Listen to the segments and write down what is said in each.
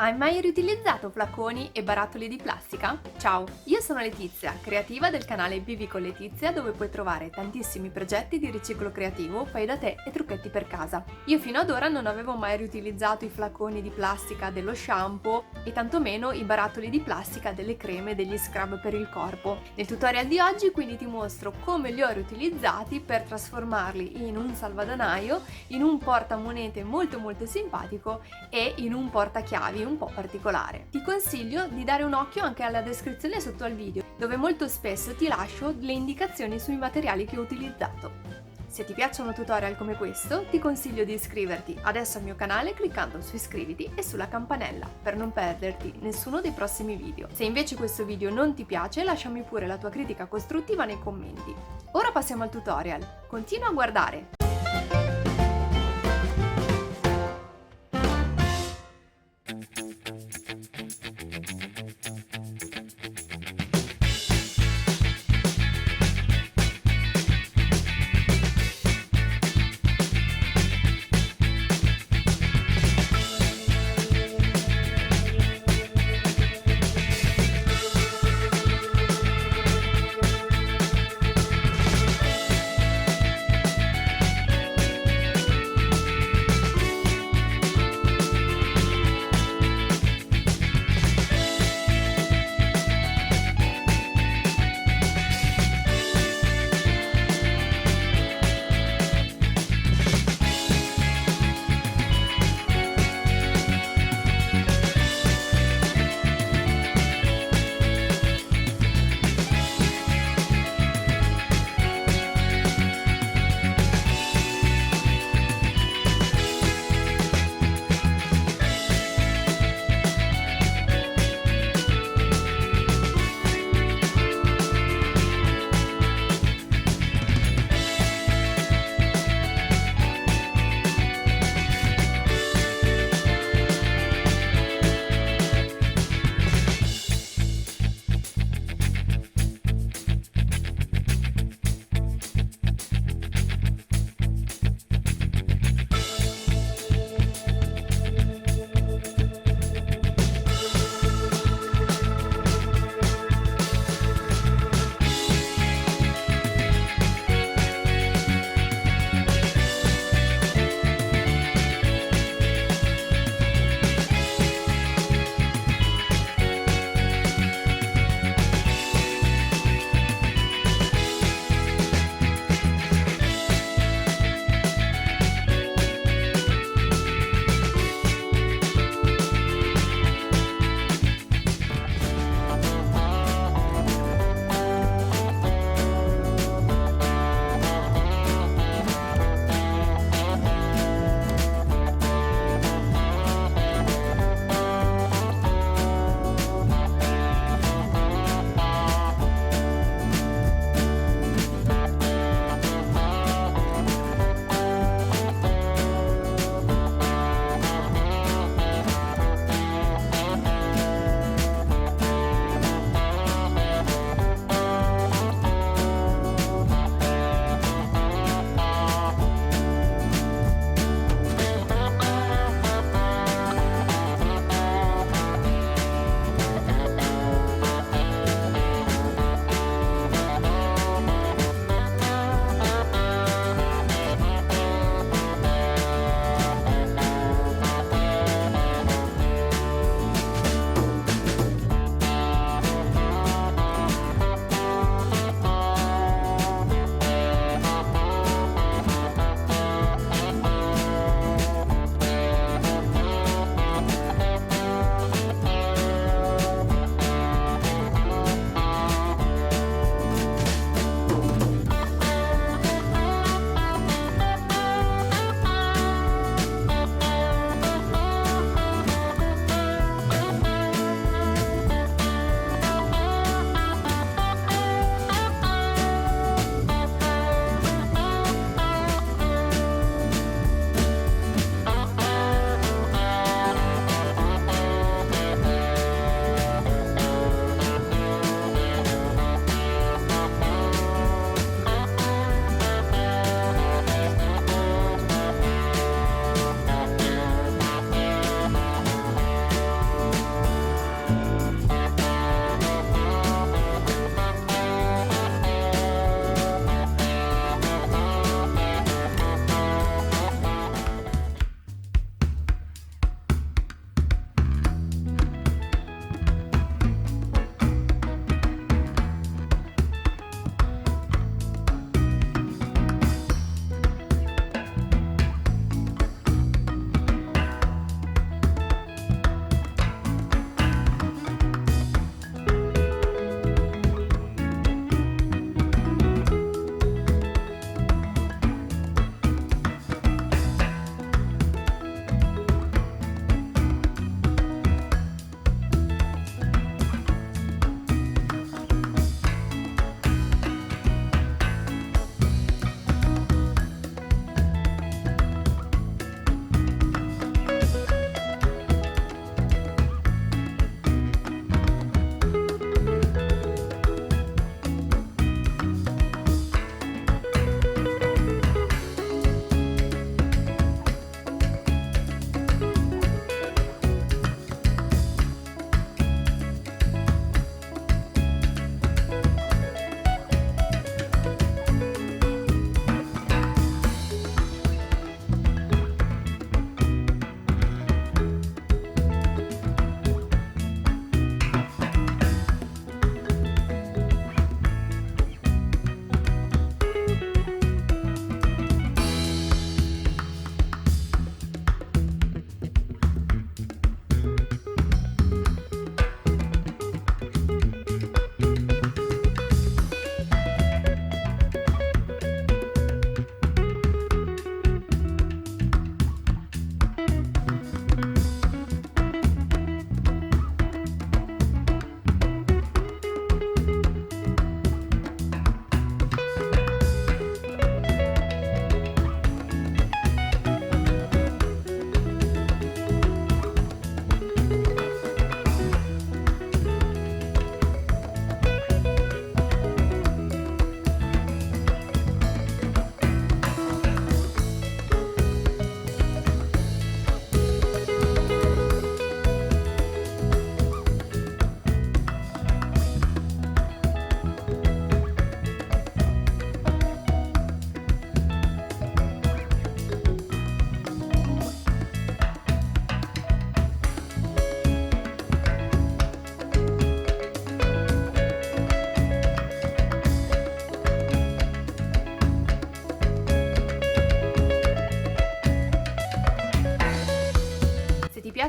Hai mai riutilizzato flaconi e barattoli di plastica? Ciao, io sono Letizia, creativa del canale Vivi con Letizia, dove puoi trovare tantissimi progetti di riciclo creativo, fai da te e trucchetti per casa. Io fino ad ora non avevo mai riutilizzato i flaconi di plastica dello shampoo e tantomeno i barattoli di plastica delle creme e degli scrub per il corpo. Nel tutorial di oggi quindi ti mostro come li ho riutilizzati per trasformarli in un salvadanaio, in un portamonete molto simpatico e in un portachiavi un po' particolare. Ti consiglio di dare un occhio anche alla descrizione sotto al video, dove molto spesso ti lascio le indicazioni sui materiali che ho utilizzato. Se ti piacciono tutorial come questo, ti consiglio di iscriverti adesso al mio canale cliccando su iscriviti e sulla campanella per non perderti nessuno dei prossimi video. Se invece questo video non ti piace, lasciami pure la tua critica costruttiva nei commenti. Ora passiamo al tutorial. Continua a guardare!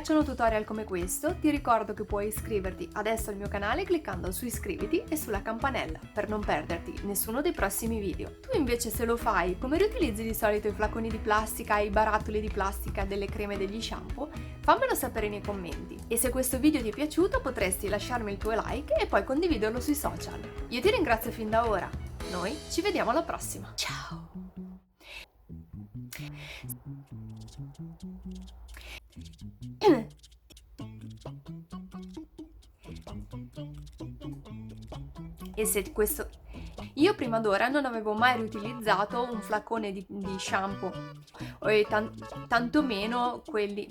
piacciono tutorial come questo, ti ricordo che puoi iscriverti adesso al mio canale cliccando su iscriviti e sulla campanella per non perderti nessuno dei prossimi video. Tu invece, se lo fai, come riutilizzi di solito i flaconi di plastica e i barattoli di plastica delle creme e degli shampoo? Fammelo sapere nei commenti. E se questo video ti è piaciuto potresti lasciarmi il tuo like e poi condividerlo sui social. Io ti ringrazio fin da ora. Noi ci vediamo alla prossima. Ciao! E se questo... Io prima d'ora non avevo mai riutilizzato un flacone di shampoo, tantomeno quelli...